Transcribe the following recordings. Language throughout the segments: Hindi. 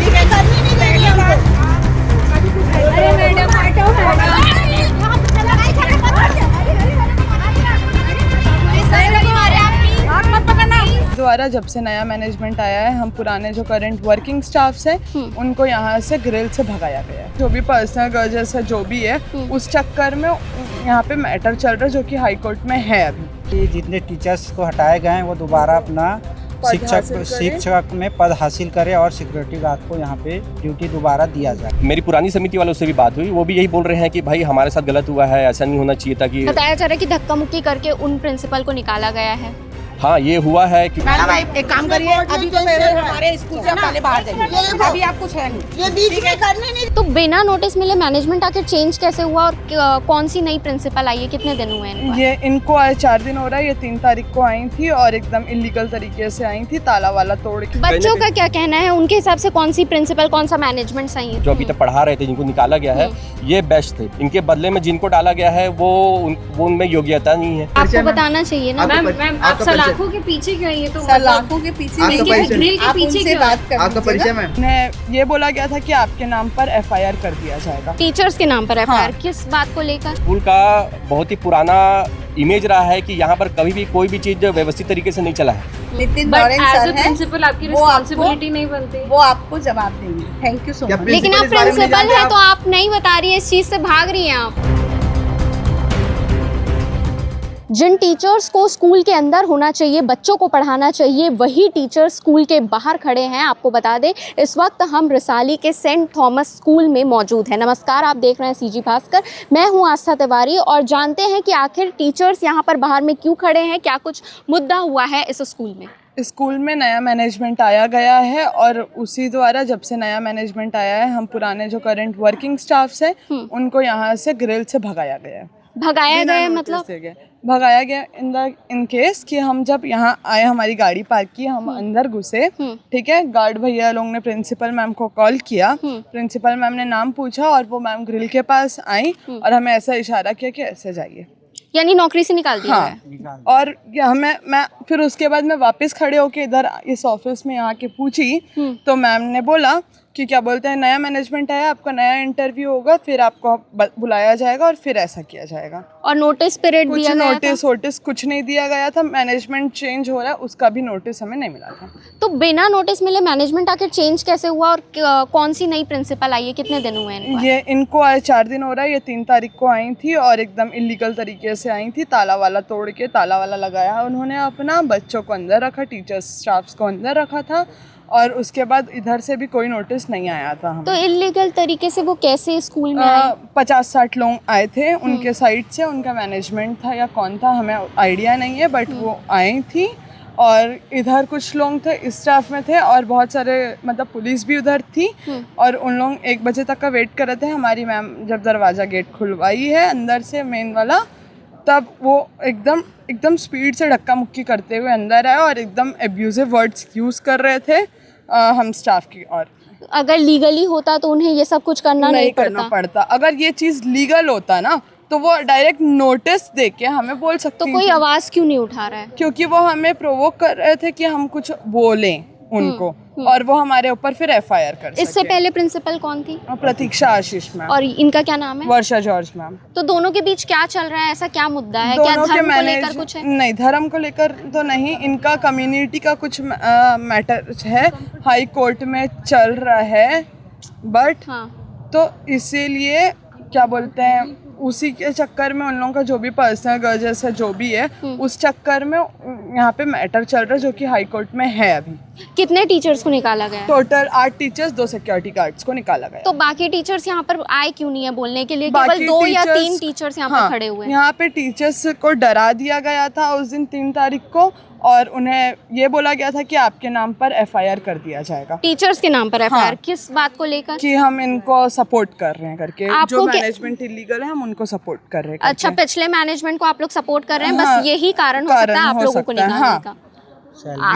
बीच में करने नहीं दे रही हमको। अरे मैडम हटो द्वारा जब से नया मैनेजमेंट आया है, हम पुराने जो करंट वर्किंग स्टाफ्स हैं उनको यहाँ से ग्रिल से भगाया गया है। जो भी पर्सनल ग्रजेस है जो भी है उस चक्कर में यहाँ पे मैटर चल रहा है जो कि हाई कोर्ट में है अभी। जितने टीचर्स को हटाए गए हैं वो दोबारा अपना शिक्षक में पद हासिल करे और सिक्योरिटी गार्ड को यहाँ पे ड्यूटी दोबारा दिया जाए। मेरी पुरानी समिति वालों से भी बात हुई, वो भी यही बोल रहे हैं कि भाई हमारे साथ गलत हुआ है, ऐसा नहीं होना चाहिए था। कि बताया जा रहा है कि धक्का मुक्की करके उन प्रिंसिपल को निकाला गया है। हाँ ये हुआ है कि मैडम एक काम करिए, अभी तो पहले हमारे स्कूल से पहले बाहर जाइए, अभी आप कुछ है नहीं, ये बीच में करने नहीं। तो बिना नोटिस मिले मैनेजमेंट आखिर चेंज कैसे हुआ और कौन सी नई प्रिंसिपल आई है, कितने दिन हुए हैं ये इनको आए 4 दिन हो रहा है। ये 3 तारीख को आई थी और एकदम इलीगल तरीके से आई थी, ताला वाला तोड़ के। बच्चों का क्या कहना है, उनके हिसाब से कौन सी प्रिंसिपल कौन सा मैनेजमेंट सही है? जो अभी तक पढ़ा रहे थे जिनको निकाला गया है ये बेस्ट थे, इनके बदले में जिनको डाला गया है वो उनमें योग्यता नहीं है। आपको बताना चाहिए ना मैम, आप सलाखों के पीछे क्यों? ये तो सलाखों के पीछे ग्रिल के पीछे क्यों? बात कर आपका परिचय मैम। उन्हें ये बोला गया था कि आपके नाम पर FIR कर दिया जाएगा। टीचर्स के नाम पर FIR किस बात को लेकर? स्कूल का बहुत ही पुराना इमेज रहा है कि यहाँ पर कभी भी कोई भी चीज व्यवस्थित तरीके से नहीं चला है। नितिन बट लॉरेंस एज सर अ है, प्रिंसिपल आपकी रिस्पांसिबिलिटी नहीं बनती। वो आपको जवाब देंगे। Thank you so much. लेकिन आप प्रिंसिपल है तो आप नहीं बता रही है, इस चीज से भाग रही हैं आप। जिन टीचर्स को स्कूल के अंदर होना चाहिए, बच्चों को पढ़ाना चाहिए, वही टीचर्स स्कूल के बाहर खड़े हैं। आपको बता दें इस वक्त हम रिसाली के सेंट थॉमस स्कूल में मौजूद हैं। नमस्कार, आप देख रहे हैं CG भास्कर, मैं हूं आस्था तिवारी और जानते हैं कि आखिर टीचर्स यहां पर बाहर में क्यों खड़े हैं, क्या कुछ मुद्दा हुआ है इस स्कूल में। स्कूल में नया मैनेजमेंट आया गया है और उसी द्वारा जब से नया मैनेजमेंट आया है, हम पुराने जो करंट वर्किंग स्टाफ्स हैं उनको यहाँ से ग्रिल से भगाया गया है। भगाया गया मतलब? भगाया गया इन केस कि हम जब यहाँ आए, हमारी गाड़ी पार्क की, हम अंदर घुसे, ठीक है, गार्ड भैया लोग ने प्रिंसिपल मैम को कॉल किया, प्रिंसिपल मैम ने नाम पूछा और वो मैम ग्रिल के पास आई और हमें ऐसा इशारा किया कि ऐसे जाइए, यानी नौकरी से निकाल दिया है। और मैं फिर उसके बाद मैं वापस खड़े होके इधर इस ऑफिस में यहाँ के पूछी तो मैम ने बोला कि क्या बोलते हैं, नया मैनेजमेंट आया, आपका नया इंटरव्यू होगा, फिर आपको बुलाया जाएगा और फिर ऐसा किया जाएगा। और नोटिस पीरियड दिया गया था? नोटिस कुछ नहीं दिया गया था। मैनेजमेंट चेंज हो रहा है, उसका भी नोटिस हमें नहीं मिला था। तो बिना नोटिस मिले मैनेजमेंट आखिर चेंज कैसे हुआ और कौन सी नई प्रिंसिपल आई है, कितने दिन हुए हैं? ये इनको आए 4 दिन हो रहा है। ये 3 तारीख को आई थी और एकदम इलीगल तरीके से आई थी, ताला वाला तोड़ के, ताला वाला लगाया उन्होंने अपना, बच्चों को अंदर रखा, टीचर्स स्टाफ्स को अंदर रखा था और उसके बाद इधर से भी कोई नोटिस नहीं आया था हमें। तो इलीगल तरीके से वो कैसे स्कूल में आए? 50-60 लोग आए थे उनके साइड से, उनका मैनेजमेंट था या कौन था हमें आइडिया नहीं है, बट वो आई थी और इधर कुछ लोग थे, स्टाफ में थे और बहुत सारे मतलब पुलिस भी उधर थी और उन लोग 1 बजे तक का वेट कर रहे थे। हमारी मैम जब दरवाज़ा गेट खुलवाई है अंदर से मेन वाला, तब वो एकदम स्पीड से धक्का मुक्की करते हुए अंदर आए और एकदम एब्यूजिव वर्ड्स यूज़ कर रहे थे हम स्टाफ की। और अगर लीगली होता तो उन्हें ये सब कुछ करना नहीं पड़ता। अगर ये चीज़ लीगल होता ना तो वो डायरेक्ट नोटिस देके हमें बोल सकती। तो कोई आवाज़ क्यों नहीं उठा रहा है? क्योंकि वो हमें प्रोवोक कर रहे थे कि हम कुछ बोलें उनको और वो हमारे ऊपर फिर FIR कर सके। इससे पहले प्रिंसिपल कौन थी? प्रतीक्षा आशीष मैम। और इनका क्या नाम है? वर्षा जॉर्ज मैम। तो दोनों के बीच क्या चल रहा है, ऐसा क्या मुद्दा है? क्या धर्म को लेकर कुछ है? नहीं, धर्म को लेकर तो नहीं, इनका कम्युनिटी का कुछ मैटर है, हाई कोर्ट में चल रहा है, बट तो इसीलिए क्या बोलते हैं, उसी के चक्कर में उन लोगों का जो भी पर्सनल ग्रजेस है जो भी है उस चक्कर में यहाँ पे मैटर चल रहा है जो कि हाई कोर्ट में है अभी। कितने टीचर्स को निकाला गया? टोटल 8 टीचर्स, 2 सिक्योरिटी गार्ड्स को निकाला गया। तो बाकी टीचर्स यहाँ पर आए क्यों नहीं है बोलने के लिए? केवल 2 या 3 टीचर्स यहाँ पर खड़े हुए हैं। यहाँ पे टीचर्स को डरा दिया गया था उस दिन 3 तारीख को और उन्हें ये बोला गया था कि आपके नाम पर FIR कर दिया जाएगा। टीचर्स के नाम पर FIR किस बात को लेकर? कि हम इनको सपोर्ट कर रहे हैं करके, जो मैनेजमेंट इलीगल है हम उनको सपोर्ट कर रहे हैं। अच्छा, पिछले मैनेजमेंट को आप लोग सपोर्ट कर रहे हैं, बस यही कारण हो सकता है आप लोगों को निकालने का।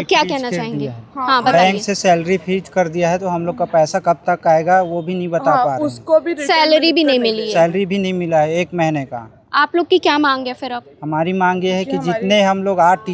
क्या कहना चाहेंगे? हाँ बताइए। बैंक से सैलरी फ्रीज कर दिया है तो हम लोग का पैसा कब तक आएगा वो भी नहीं बता पा रहे। उसको भी सैलरी भी नहीं मिली है? सैलरी भी नहीं मिला है 1 महीने का। आप लोग की क्या मांग है फिर? अब हमारी मांग ये है कि जितने हम लोग 8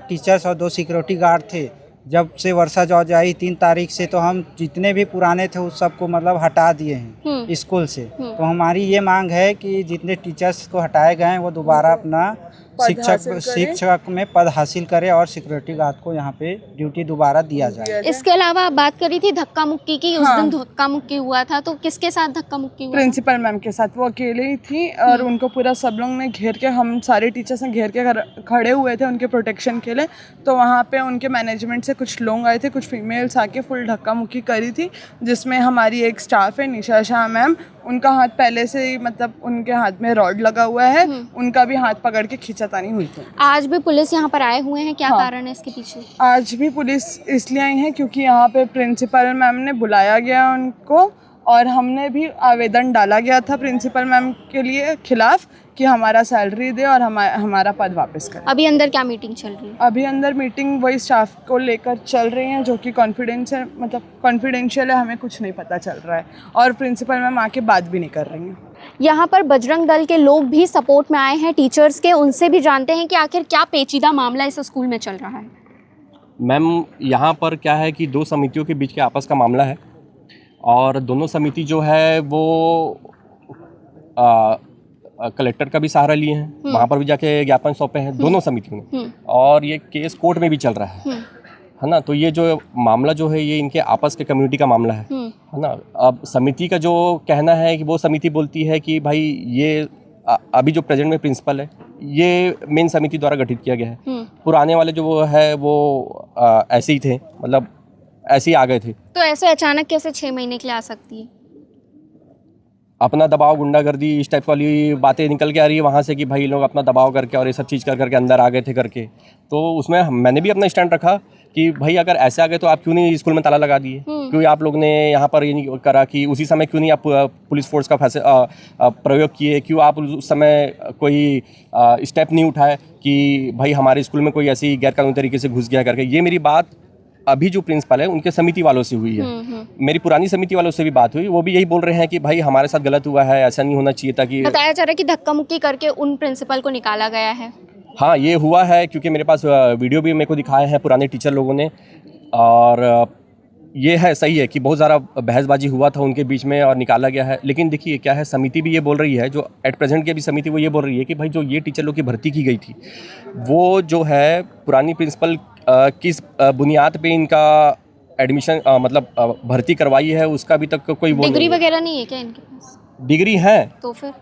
टीचर्स और 2 सिक्योरिटी गार्ड थे जब से वर्षा जॉर्ज आई 3 तारीख से, तो हम जितने भी पुराने थे उस सबको मतलब हटा दिए हैं स्कूल से। तो हमारी ये मांग है कि जितने टीचर्स को हटाए गए हैं वो दोबारा अपना शिक्षक में पद हासिल करे और सिक्योरिटी गार्ड को यहाँ पे ड्यूटी दोबारा दिया जाए। इसके अलावा आप बात करी थी धक्का मुक्की की, उस दिन धक्का मुक्की हुआ था, तो किसके साथ धक्का मुक्की हुआ? प्रिंसिपल मैम के साथ। वो अकेले ही थी और उनको पूरा सब लोग ने घेर के, हम सारे टीचर्स ने घेर के खड़े हुए थे उनके प्रोटेक्शन के लिए। तो वहाँ पे उनके मैनेजमेंट से कुछ लोग आए थे, कुछ फीमेल्स आके फुल धक्का मुक्की करी थी, जिसमें हमारी एक स्टाफ है निशा शाह मैम, उनका हाथ पहले से ही मतलब उनके हाथ में रॉड लगा हुआ है, उनका भी हाथ पकड़ के खींचातानी हुई थी। आज भी पुलिस यहाँ पर आए हुए हैं, क्या कारण है इसके पीछे? आज भी पुलिस इसलिए आई है क्योंकि यहाँ पे प्रिंसिपल मैम ने बुलाया गया उनको, और हमने भी आवेदन डाला गया था प्रिंसिपल मैम के लिए खिलाफ कि हमारा सैलरी दे और हमारा पद वापस करें। अभी अंदर क्या मीटिंग चल रही है? अभी अंदर मीटिंग वही स्टाफ को लेकर चल रही है, जो कि कॉन्फिडेंशियल है, हमें कुछ नहीं पता चल रहा है, और प्रिंसिपल मैम आके बात भी नहीं कर रही हैं। यहाँ पर बजरंग दल के लोग भी सपोर्ट में आए हैं टीचर्स के, उनसे भी जानते हैं कि आखिर क्या पेचीदा मामला इस स्कूल में चल रहा है। मैम, यहाँ पर क्या है कि 2 समितियों के बीच के आपस का मामला है, और दोनों समिति जो है वो कलेक्टर का भी सहारा लिए हैं, वहाँ पर भी जाके ज्ञापन सौंपे हैं दोनों समितियों ने, और ये केस कोर्ट में भी चल रहा है ना। तो ये जो मामला जो है ये इनके आपस के कम्युनिटी का मामला है ना। अब समिति का जो कहना है कि वो समिति बोलती है कि भाई ये अभी जो प्रेजेंट में प्रिंसिपल है ये मेन समिति द्वारा गठित किया गया है, पुराने वाले जो वो है वो ऐसे ही थे, मतलब ऐसे ही आ गए थे। तो ऐसे अचानक कैसे 6 महीने के लिए आ सकती है? अपना दबाव, गुंडागर्दी, इस टाइप वाली बातें निकल के आ रही है वहाँ से कि भाई लोग अपना दबाव करके और ये सब चीज़ कर करके अंदर आ गए थे करके। तो उसमें मैंने भी अपना स्टैंड रखा कि भाई अगर ऐसे आ गए तो आप क्यों नहीं स्कूल में ताला लगा दिए, क्यों आप लोग ने यहाँ पर ये नहीं करा कि उसी समय क्यों नहीं आप पुलिस फोर्स का प्रयोग किए, क्यों आप उस समय कोई स्टेप नहीं उठाए कि भाई हमारे स्कूल में कोई ऐसी गैरकानूनी तरीके से घुस गया करके। ये मेरी बात अभी जो प्रिंसिपल है उनके समिति वालों से हुई है, मेरी पुरानी समिति वालों से भी बात हुई, वो भी यही बोल रहे हैं कि भाई हमारे साथ गलत हुआ है, ऐसा नहीं होना चाहिए था। कि बताया जा रहा है कि धक्का मुक्की करके उन प्रिंसिपल को निकाला गया है। हाँ, ये हुआ है, क्योंकि मेरे पास वीडियो भी मेरे को दिखाए हैं पुराने टीचर लोगों ने, और ये है सही है कि बहुत ज़्यादा बहसबाजी हुआ था उनके बीच में और निकाला गया है। लेकिन देखिए क्या है, समिति भी ये बोल रही है, जो एट प्रेजेंट की अभी समिति वो ये बोल रही है कि भाई जो ये टीचर लोग की भर्ती की गई थी वो जो है पुरानी प्रिंसिपल किस बुनियाद पे इनका एडमिशन मतलब भर्ती करवाई है उसका अभी तक कोई वो डिग्री वगैरह नहीं है क्या इनके पास? डिग्री है तो फिर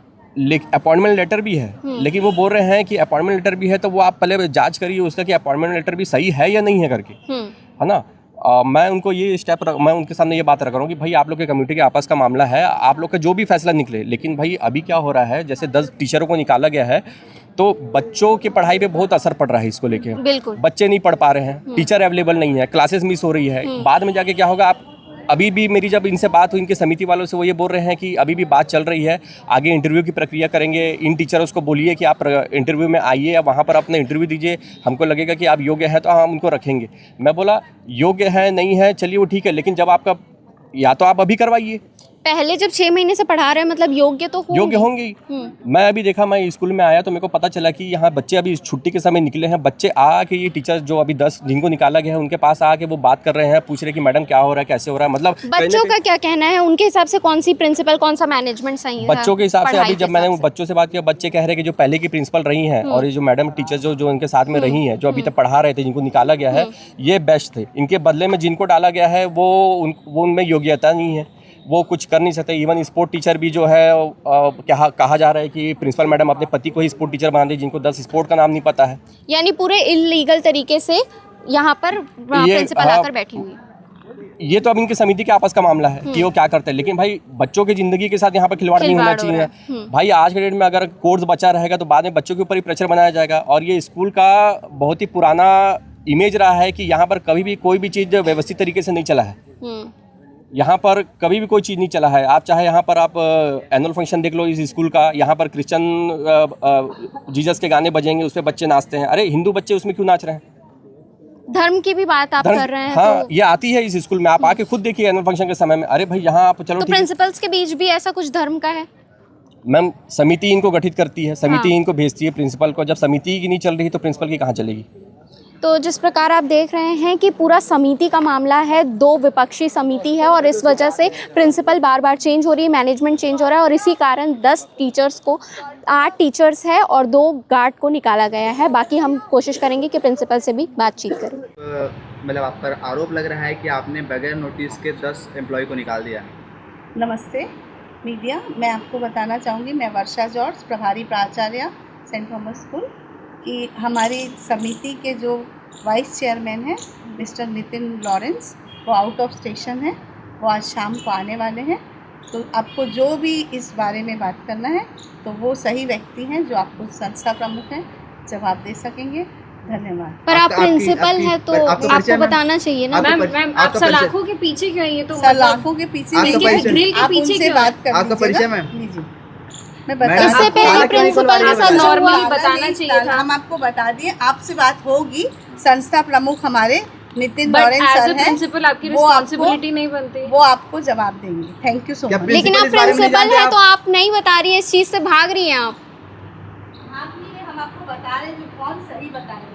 अपॉइंटमेंट लेटर भी है, लेकिन वो बोल रहे हैं कि अपॉइंटमेंट लेटर भी है तो वो आप पहले जांच करिए उसका कि अपॉइंटमेंट लेटर भी सही है या नहीं है करके, है ना। मैं उनको ये मैं उनके सामने ये बात रख रहा हूँ कि भाई आप लोग के कम्युनिटी के आपस का मामला है, आप लोग का जो भी फैसला निकले, लेकिन भाई अभी क्या हो रहा है, जैसे 10 टीचरों को निकाला गया है तो बच्चों की पढ़ाई पे बहुत असर पड़ रहा है इसको लेके। बिल्कुल, बच्चे नहीं पढ़ पा रहे हैं, टीचर अवेलेबल नहीं है, क्लासेस मिस हो रही है। बाद में जाके क्या होगा, आप अभी भी मेरी जब इनसे बात हुई इनके समिति वालों से, वो ये बोल रहे हैं कि अभी भी बात चल रही है, आगे इंटरव्यू की प्रक्रिया करेंगे। इन टीचर्स को बोलिए कि आप इंटरव्यू में आइए या वहाँ पर अपना इंटरव्यू दीजिए, हमको लगेगा कि आप योग्य हैं तो हम उनको रखेंगे। मैं बोला योग्य है नहीं है चलिए वो ठीक है, लेकिन जब आपका या तो आप अभी करवाइए। पहले जब 6 महीने से पढ़ा रहे हैं मतलब योग्य तो होंगे। मैं अभी देखा, मैं स्कूल में आया तो मेरे को पता चला कि यहाँ बच्चे अभी छुट्टी के समय निकले हैं, बच्चे आके ये टीचर जो अभी 10 जिनको निकाला गया है उनके पास आके वो बात कर रहे हैं, पूछ रहे कि मैडम क्या हो रहा है, कैसे हो रहा है। मतलब बच्चों का क्या कहना है, उनके हिसाब से कौन सी प्रिंसिपल कौन सा मैनेजमेंट सही है? बच्चों के हिसाब से अभी जब मैंने बच्चों से बात किया, बच्चे कह रहे हैं कि जो पहले की प्रिंसिपल रही हैं और ये जो मैडम टीचर जो इनके साथ में रही हैं, जो अभी तक पढ़ा रहे थे, जिनको निकाला गया है, ये बेस्ट थे। इनके बदले में जिनको डाला गया है वो उनमें योग्यता नहीं है, वो कुछ कर नहीं सकते। इवन स्पोर्ट टीचर भी जो है क्या कहा जा रहा है कि प्रिंसिपल मैडम अपने पति को ही स्पोर्ट टीचर बना दी, जिनको 10 स्पोर्ट का नाम नहीं पता है। यानी पूरे इलीगल तरीके से यहाँ पर प्रिंसिपल आकर बैठी हुई है। ये तो अब इनकी समिति के आपस का मामला है कि वो क्या करते हैं, लेकिन भाई बच्चों की जिंदगी के साथ यहाँ पर खिलवाड़ नहीं होना चाहिए। भाई आज के डेट में अगर कोर्स बचा रहेगा तो बाद में बच्चों के ऊपर ही प्रेशर बनाया जाएगा। और ये स्कूल का बहुत ही पुराना इमेज रहा है कि यहाँ पर कभी भी कोई भी चीज़ व्यवस्थित तरीके से नहीं चला है। यहाँ पर कभी भी कोई चीज़ नहीं चला है। आप चाहे यहाँ पर आप एनुअल फंक्शन देख लो इस स्कूल का, यहाँ पर क्रिश्चियन जीसस के गाने बजेंगे, उस पर बच्चे नाचते हैं। अरे हिंदू बच्चे उसमें क्यों नाच रहे हैं? धर्म की भी बात आप कर रहे हैं। हाँ, तो... ये आती है इस स्कूल में, आप आके खुद देखिए एनुअल फंक्शन के समय में। अरे भाई यहाँ आप चलो तो प्रिंसिपल्स के बीच भी ऐसा कुछ धर्म का है? मैम समिति इनको गठित करती है, समिति इनको भेजती है प्रिंसिपल को। जब समिति की नहीं चल रही तो प्रिंसिपल की कहाँ चलेगी? तो जिस प्रकार आप देख रहे हैं कि पूरा समिति का मामला है, 2 विपक्षी समिति है और इस वजह से प्रिंसिपल बार बार चेंज हो रही है, मैनेजमेंट चेंज हो रहा है और इसी कारण 8 टीचर्स है और 2 गार्ड को निकाला गया है। बाकी हम कोशिश करेंगे कि प्रिंसिपल से भी बातचीत करें। मतलब आप पर आरोप लग रहा है कि आपने बगैर नोटिस के 10 एम्प्लॉय को निकाल दिया। नमस्ते मीडिया, मैं आपको बताना चाहूँगी, मैं वर्षा जॉर्ज, प्रभारी प्राचार्य सेंट थॉमस स्कूल की। हमारी समिति के जो वाइस चेयरमैन हैं मिस्टर नितिन लॉरेंस, वो आउट ऑफ स्टेशन है, वो आज शाम को आने वाले हैं। तो आपको जो भी इस बारे में बात करना है तो वो सही व्यक्ति हैं जो आपको संस्था प्रमुख हैं जवाब दे सकेंगे। धन्यवाद। पर आप प्रिंसिपल हैं तो आपको बताना चाहिए ना। मैम आप सलाखों के पीछे क्यों हैं? ये तो सलाखों के पीछे नहीं, ग्रिल के आप पीछे उनसे क्यों? बात कर आपका परिचय मैम? लीजिए, मैं बता इससे पहले प्रिंसिपल के साथ नॉर्मली बताना चाहिए था। हम आपको बता दिए, आपसे बात होगी। संस्था प्रमुख हमारे नितिन बट लॉरेंस एज सर अ हैं, प्रिंसिपल आपकी वो आपको- रिस्पांसिबिलिटी नहीं बनती। वो आपको जवाब देंगे। थैंक यू सो क्या मच। लेकिन आप प्रिंसिपल हैं तो आप नहीं बता रही है, इस चीज़ से भाग रही हैं आप। हम आपको बता रहे हैं जो कौन सही बता रहे हैं।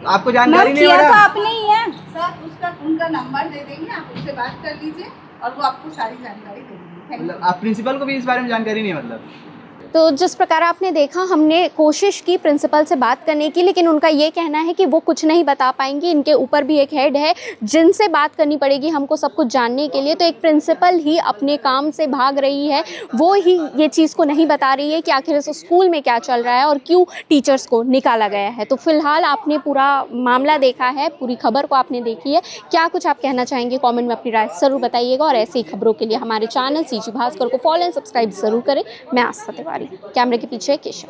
आपको जानकारी नहीं हो रहा? आपने ही है सर, उनका नंबर दे देंगे, आप उससे बात कर लीजिए और वो आपको सारी जानकारी दे देंगे। Thank you. आप प्रिंसिपल को भी इस बारे में जानकारी नहीं मतलब? तो जिस प्रकार आपने देखा, हमने कोशिश की प्रिंसिपल से बात करने की, लेकिन उनका ये कहना है कि वो कुछ नहीं बता पाएंगे। इनके ऊपर भी एक हेड है जिनसे बात करनी पड़ेगी हमको सब कुछ जानने के लिए। तो एक प्रिंसिपल ही अपने काम से भाग रही है, वो ही ये चीज़ को नहीं बता रही है कि आखिर इस स्कूल में क्या चल रहा है और क्यों टीचर्स को निकाला गया है। तो फिलहाल आपने पूरा मामला देखा है, पूरी खबर को आपने देखी है। क्या कुछ आप कहना चाहेंगे, कॉमेंट में अपनी राय ज़रूर बताइएगा और ऐसी खबरों के लिए हमारे चैनल CG भास्कर को फॉलो एंड सब्सक्राइब ज़रूर करें। मैं आस्था तिवारी, कैमरे के पीछे केशव।